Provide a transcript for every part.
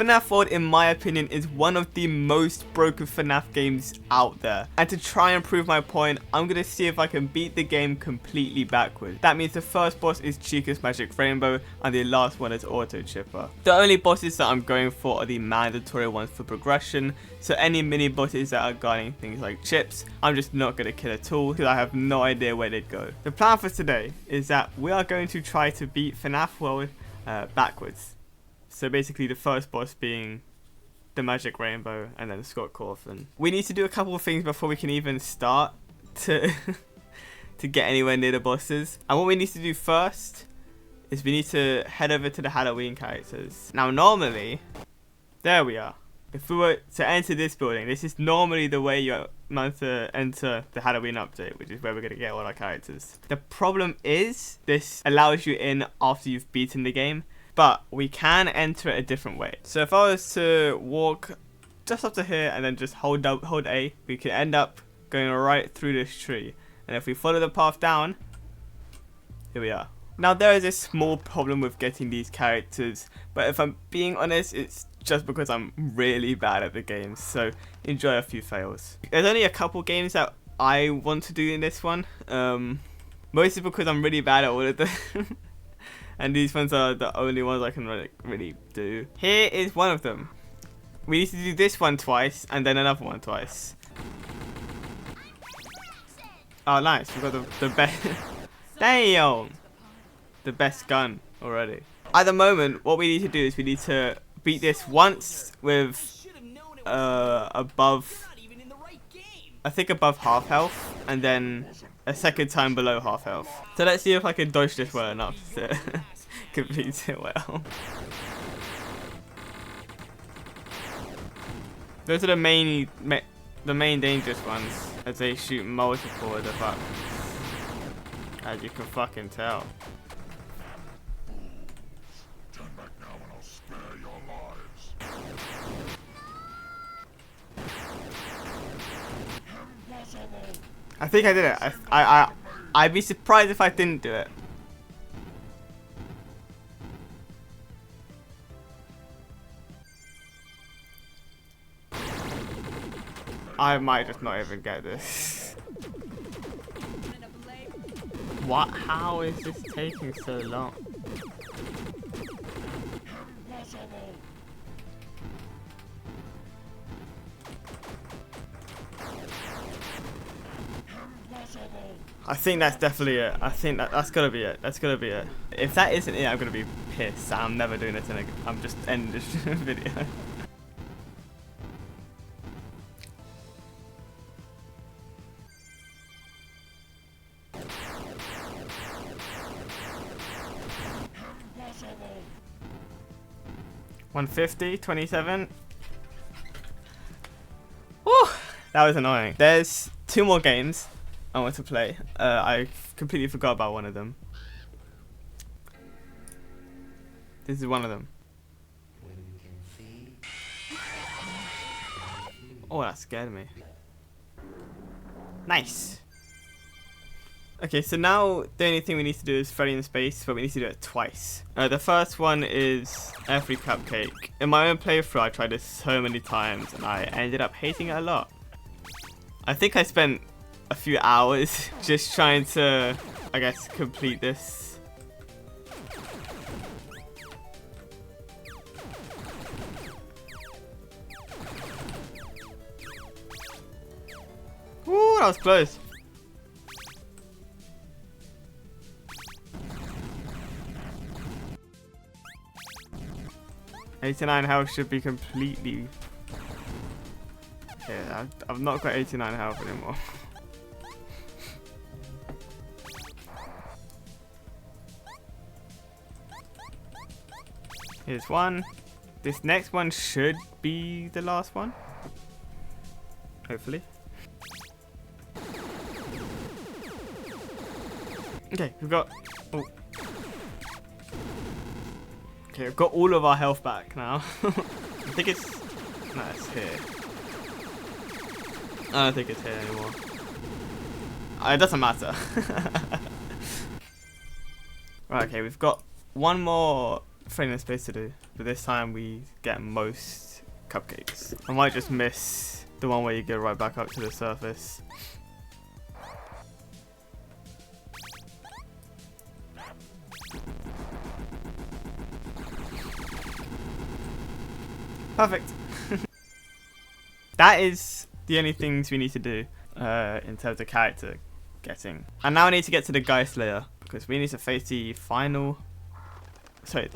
FNAF World, in my opinion, is one of the most broken FNAF games out there. And to try and prove my point, I'm going to see if I can beat the game completely backwards. That means the first boss is Chica's Magic Rainbow and the last one is Auto Chipper. The only bosses that I'm going for are the mandatory ones for progression. So any mini bosses that are guarding things like chips, I'm just not going to kill at all because I have no idea where they'd go. The plan for today is that we are going to try to beat FNAF World backwards. So basically the first boss being the Magic Rainbow and then Scott Cawthon. We need to do a couple of things before we can even start to to get anywhere near the bosses. And what we need to do first is we need to head over to the Halloween characters. Now normally, there we are. If we were to enter this building, this is normally the way you're meant to enter the Halloween update, which is where we're going to get all our characters. The problem is this allows you in after you've beaten the game. But we can enter it a different way. So if I was to walk just up to here and then just hold A, we can end up going right through this tree. And if we follow the path down, here we are. Now there is a small problem with getting these characters, but if I'm being honest, it's just because I'm really bad at the game. So enjoy a few fails. There's only a couple games that I want to do in this one. Mostly because I'm really bad at all of them. And these ones are the only ones I can really do. Here is one of them. We need to do this one twice and then another one twice. Oh, nice. We've got the best. Damn! The best gun already. At the moment, what we need to do is we need to beat this once with above, I think above half health, and then a second time below half health. So let's see if I can dodge this well enough to complete it well. Those are the main dangerous ones, as they shoot multiple of the fuck. As you can fucking tell. Turn back now and I'll spare your lives. Impossible. I think I did it. I'd be surprised if I didn't do it. I might just not even get this. What? How is this taking so long? Impossible. I think that's definitely it. I think that's gotta be it. That's gotta be it. If that isn't it, I'm gonna be pissed. I'm never doing this again. I'm just ending this video. Impossible. 150, 27. Woo! That was annoying. There's 2 more games I want to play. I completely forgot about one of them. This is one of them. Oh, that scared me. Nice. Okay, so now the only thing we need to do is Freddy in space, but we need to do it twice. The first one is every cupcake. In my own playthrough, I tried this so many times, and I ended up hating it a lot. I think I spent a few hours just trying to, I guess, complete this. Ooh, that was close. $89 health should be completely... Yeah, I've not got 89 health anymore. Here's one. This next one should be the last one. Hopefully. Okay, we've got... Oh. Okay, we've got all of our health back now. I think it's... No, it's here. I don't think it's here anymore. It doesn't matter. Right, okay, we've got one more frame in space to do. but this time we get most cupcakes. I might just miss the one where you go right back up to the surface. Perfect. That is the only things we need to do in terms of character getting. And now I need to get to the Guy Slayer because we need to face the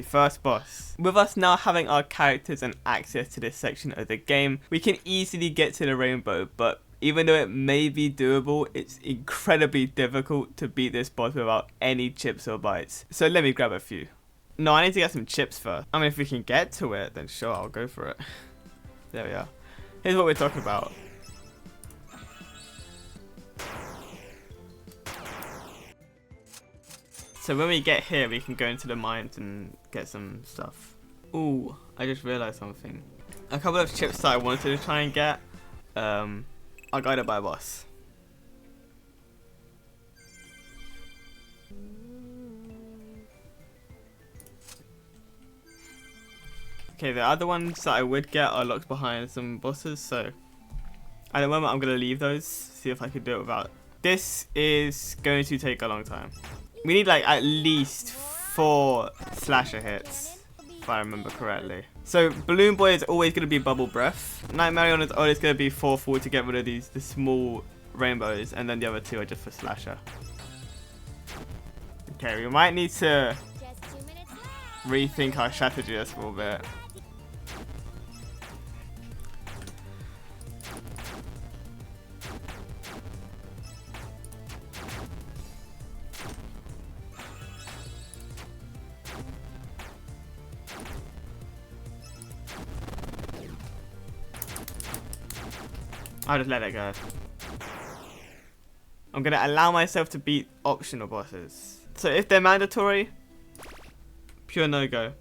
first boss. With us now having our characters and access to this section of the game, we can easily get to the rainbow, but even though it may be doable, it's incredibly difficult to beat this boss without any chips or bites. So let me grab a few. No, I need to get some chips first. I mean, if we can get to it, then sure, I'll go for it. There we are. Here's what we're talking about. So when we get here, we can go into the mines and get some stuff. Ooh, I just realized something. A couple of chips that I wanted to try and get are guided by a boss. Okay, the other ones that I would get are locked behind some bosses, so at the moment I'm going to leave those, see if I can do it without. This is going to take a long time. We need like at least 4 slasher hits, if I remember correctly. So Balloon Boy is always going to be Bubble Breath. Night Marion is always going to be 4-4 to get rid of the small rainbows, and then the other 2 are just for slasher. Okay, we might need to rethink our strategy just a little bit. I'll just let it go. I'm going to allow myself to beat optional bosses. So if they're mandatory, pure no-go.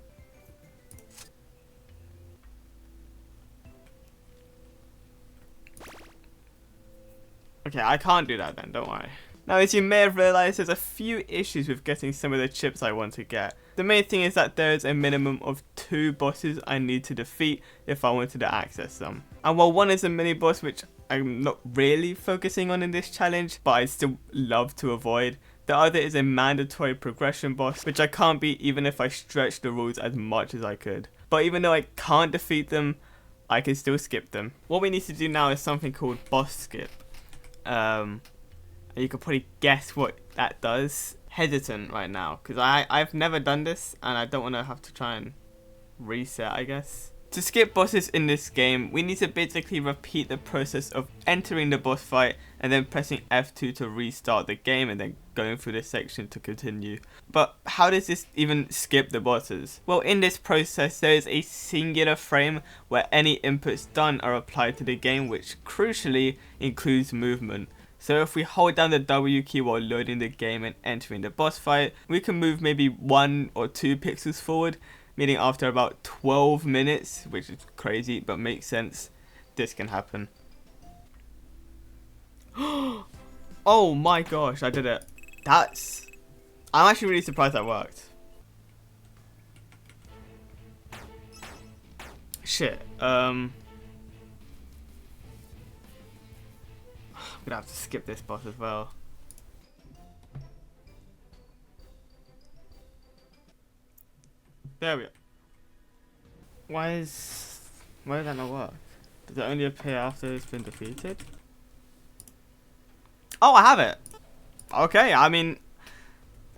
Okay, I can't do that then, don't worry. Now, as you may have realised, there's a few issues with getting some of the chips I want to get. The main thing is that there is a minimum of 2 bosses I need to defeat if I wanted to access them. And while one is a mini boss, which I'm not really focusing on in this challenge, but I'd still love to avoid, the other is a mandatory progression boss, which I can't beat even if I stretch the rules as much as I could. But even though I can't defeat them, I can still skip them. What we need to do now is something called boss skip. You could probably guess what that does. Hesitant right now because I've never done this and I don't want to have to try and reset, I guess. To skip bosses in this game, we need to basically repeat the process of entering the boss fight and then pressing F2 to restart the game and then going through this section to continue. But how does this even skip the bosses? Well, in this process there is a singular frame where any inputs done are applied to the game, which crucially includes movement. So if we hold down the W key while loading the game and entering the boss fight, we can move maybe 1 or 2 pixels forward, meaning after about 12 minutes, which is crazy but makes sense, this can happen. Oh my gosh, I did it. I'm actually really surprised that worked. Shit, I'm gonna have to skip this boss as well. There we go. Why did that not work? Does it only appear after it's been defeated? Oh, I have it! Okay, I mean...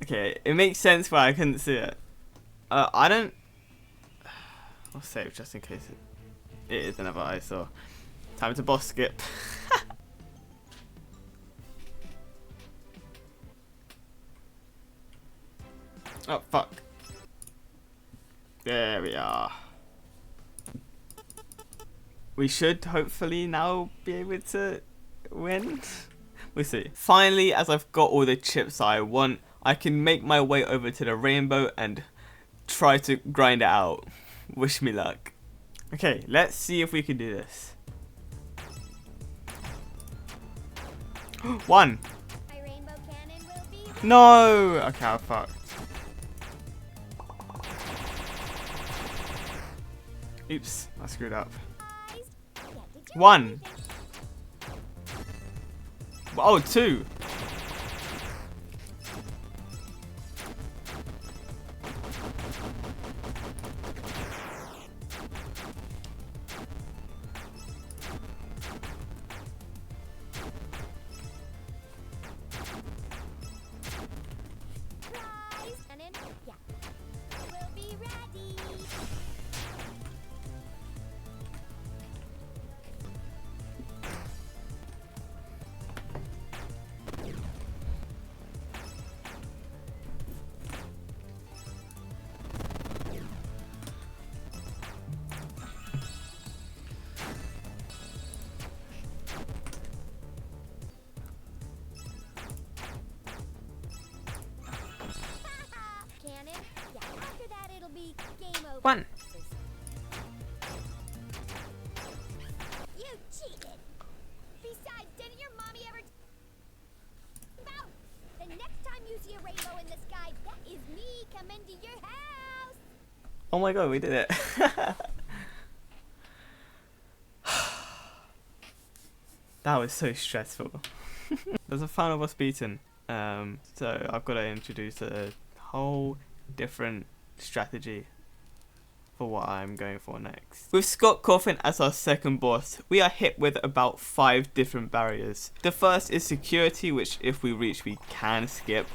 Okay, it makes sense why I couldn't see it. I don't... I'll save just in case it is another eyesore. Time to boss skip. Oh, fuck. There we are. We should hopefully now be able to win. We'll see. Finally, as I've got all the chips I want, I can make my way over to the rainbow and try to grind it out. Wish me luck. Okay, let's see if we can do this. 1. No! Okay, I'm fucked. Oops, I screwed up. Yeah, did you 1. Oh, 2. rise? And in? Yeah. We'll be ready. Cannon? Yeah, after that it'll be game over. 1. You cheated! Besides, didn't your mommy ever about? The next time you see a rainbow in the sky, that is me coming to your house! Oh my god, we did it. That was so stressful. There's a final boss beaten. So I've got to introduce a whole different strategy for what I'm going for next. With Scott Coffin as our second boss, we are hit with about 5 different barriers. The first is security, which if we reach we can skip,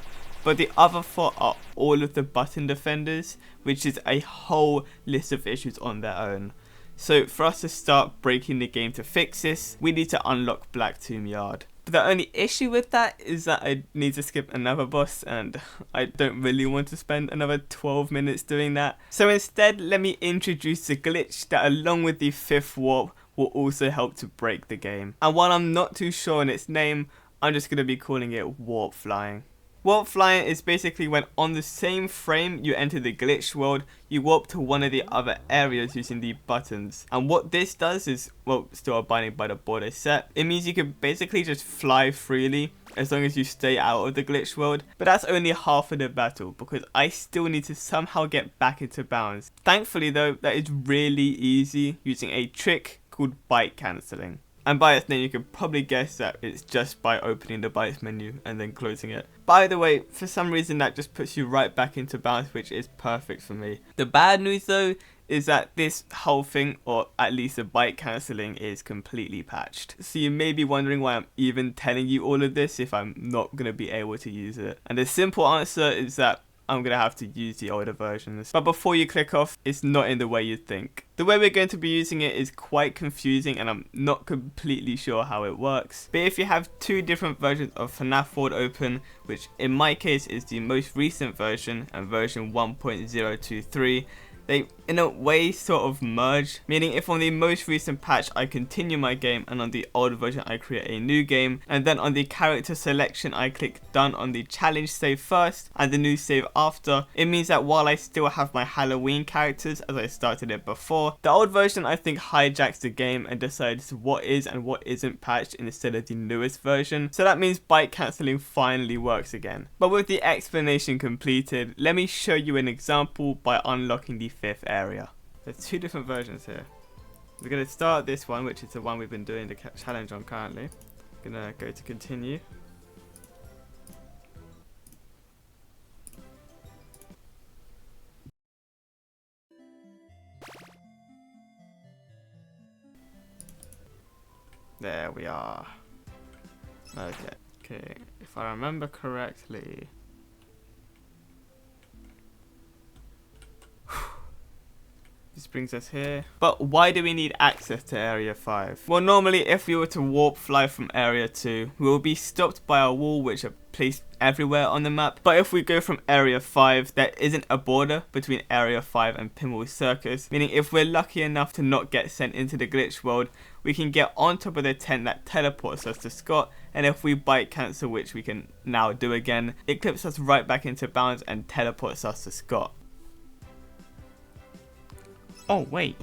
but the other 4 are all of the button defenders, which is a whole list of issues on their own. So for us to start breaking the game to fix this, we need to unlock Black Tomb Yard. But the only issue with that is that I need to skip another boss, and I don't really want to spend another 12 minutes doing that. So instead, let me introduce a glitch that, along with the 5th warp, will also help to break the game. And while I'm not too sure on its name, I'm just going to be calling it warp flying. Warp flying is basically when on the same frame you enter the glitch world, you warp to one of the other areas using the buttons. And what this does is, well, still abiding by the border set, it means you can basically just fly freely as long as you stay out of the glitch world. But that's only half of the battle, because I still need to somehow get back into bounds. Thankfully though, that is really easy using a trick called bite cancelling. And by its name, you can probably guess that it's just by opening the bytes menu and then closing it. By the way, for some reason that just puts you right back into bounds, which is perfect for me. The bad news though is that this whole thing, or at least the bite cancelling, is completely patched. So you may be wondering why I'm even telling you all of this if I'm not going to be able to use it. And the simple answer is that I'm going to have to use the older versions. But before you click off, it's not in the way you'd think. The way we're going to be using it is quite confusing, and I'm not completely sure how it works. But if you have 2 different versions of FNAF World open, which in my case is the most recent version and version 1.023, they in a way sort of merge, meaning if on the most recent patch I continue my game and on the old version I create a new game, and then on the character selection I click done on the challenge save first and the new save after, it means that while I still have my Halloween characters as I started it before, the old version I think hijacks the game and decides what is and what isn't patched instead of the newest version. So that means bite cancelling finally works again. But with the explanation completed, let me show you an example by unlocking the 5th area. There's 2 different versions here. We're going to start this one, which is the one we've been doing the challenge on currently. I'm going to go to continue. There we are. Okay, if I remember correctly, this brings us here. But why do we need access to Area 5? Well, normally if we were to warp fly from Area 2, we will be stopped by a wall which are placed everywhere on the map. But if we go from Area 5, there isn't a border between Area 5 and Pinwheel Circus, meaning if we're lucky enough to not get sent into the glitch world, we can get on top of the tent that teleports us to Scott, and if we bite cancel, which we can now do again, it clips us right back into bounds and teleports us to Scott. Oh wait.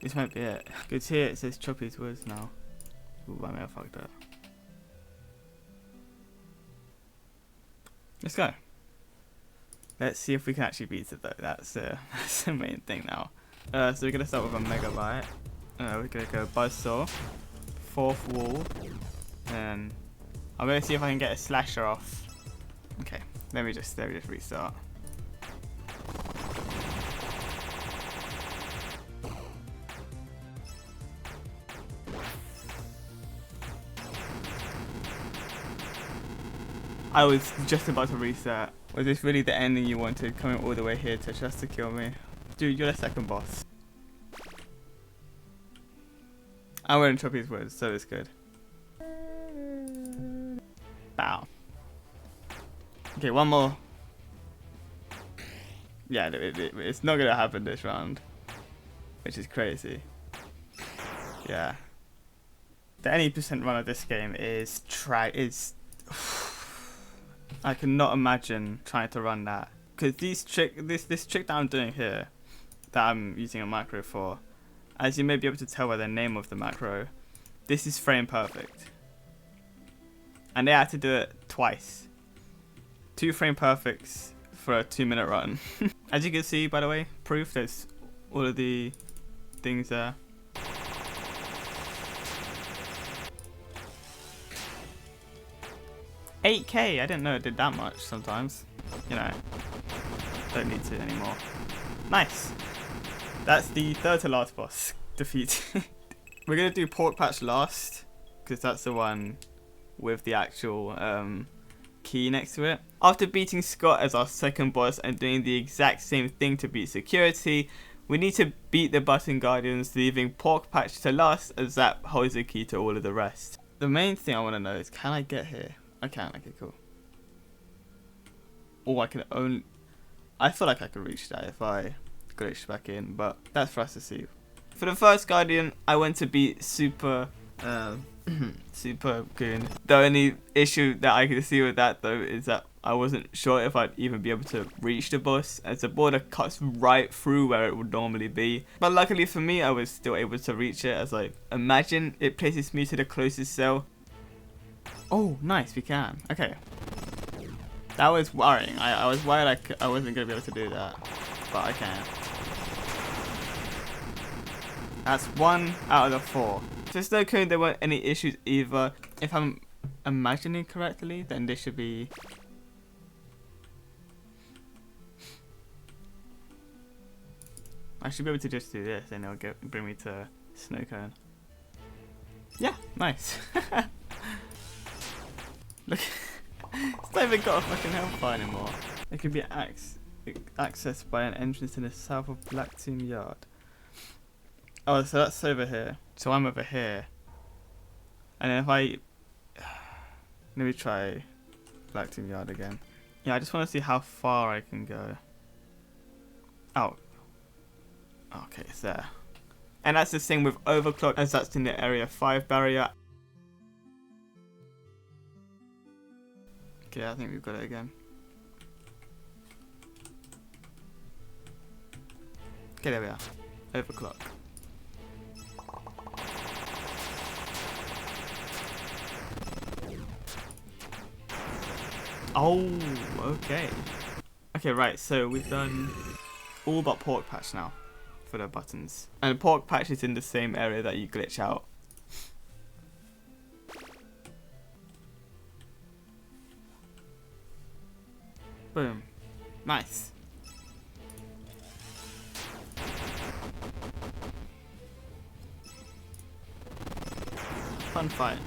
This might be it. Because here it says Choppy's Woods now. Ooh, I may have fucked up. Let's go. Let's see if we can actually beat it though. That's that's the main thing now. So we're gonna start with a megabyte. We're gonna go buzzsaw, fourth wall, and I'm gonna see if I can get a slasher off. Okay, let me just restart. I was just about to reset. Was this really the ending you wanted, coming all the way here to just to kill me? Dude, you're the second boss. I'm wearing Choppy's words, so it's good. Bow. Okay, one more. Yeah, it's not gonna happen this round, which is crazy. Yeah. The 80% run of this game is I cannot imagine trying to run that, because this trick that I'm doing here, that I'm using a macro for, as you may be able to tell by the name of the macro, this is frame perfect, and they had to do it twice. 2 frame perfects for a 2-minute run. As you can see, by the way, proof, there's all of the things there. $8K, I didn't know it did that much sometimes. You know, don't need to anymore. Nice. That's the third to last boss defeated. We're gonna do Pork Patch last, because that's the one with the actual key next to it. After beating Scott as our second boss and doing the exact same thing to beat security, we need to beat the Button Guardians, leaving Pork Patch to last, as that holds the key to all of the rest. The main thing I want to know is, can I get here? I can, okay, cool. Or I can only... I feel like I could reach that if I glitch back in, but that's for us to see. For the first Guardian, I went to beat Super Goon. The only issue that I could see with that though is that I wasn't sure if I'd even be able to reach the boss, as the border cuts right through where it would normally be. But luckily for me, I was still able to reach it, as I imagine it places me to the closest cell. Oh, nice, we can. Okay. That was worrying. I was worried I wasn't going to be able to do that. But I can. That's 1 out of the 4. Just no code, there weren't any issues either. If I'm imagining correctly, then this should be... I should be able to just do this and it'll bring me to Snow Cone. Yeah, nice. Look, it's not even got a fucking health bar anymore. It can be accessed by an entrance in the south of Black Tomb Yard. Oh, so that's over here. So I'm over here. And then if I... Let me try Black Tomb Yard again. Yeah, I just want to see how far I can go. Oh. Okay, it's there. And that's the same with Overclock, as that's in the Area 5 barrier. Okay, I think we've got it again. Okay, there we are. Overclock. Oh, okay. Okay, right, so we've done all but Pork Patch now for the buttons. And Pork Patch is in the same area that you glitch out. Boom. Nice. Fun fight.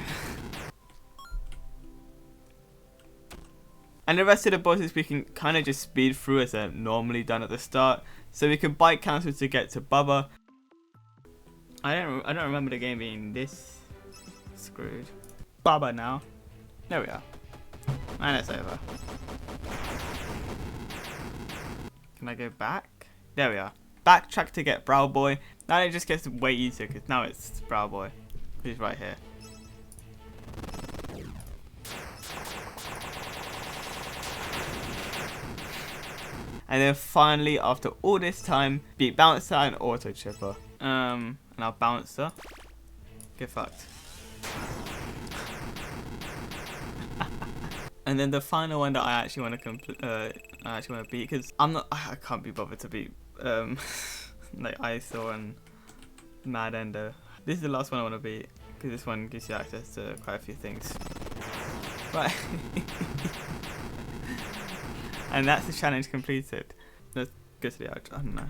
And the rest of the bosses we can kind of just speed through as they're normally done at the start. So we can bike cancel to get to Bubba. I don't remember the game being this screwed. Bubba now. There we are. And it's over. Can I go back? There we are. Backtrack to get Brow Boy. Now it just gets way easier because now it's Brow Boy. He's right here. And then finally, after all this time, beat Bouncer and Auto Chipper. And our Bouncer. Get fucked. And then the final one that I actually want to I actually want to beat, because I can't be bothered to beat like Eyesore and Mad Ender. This is the last one I want to beat, because this one gives you access to quite a few things. Right. And that's the challenge completed. Let's go to the outro. I don't know.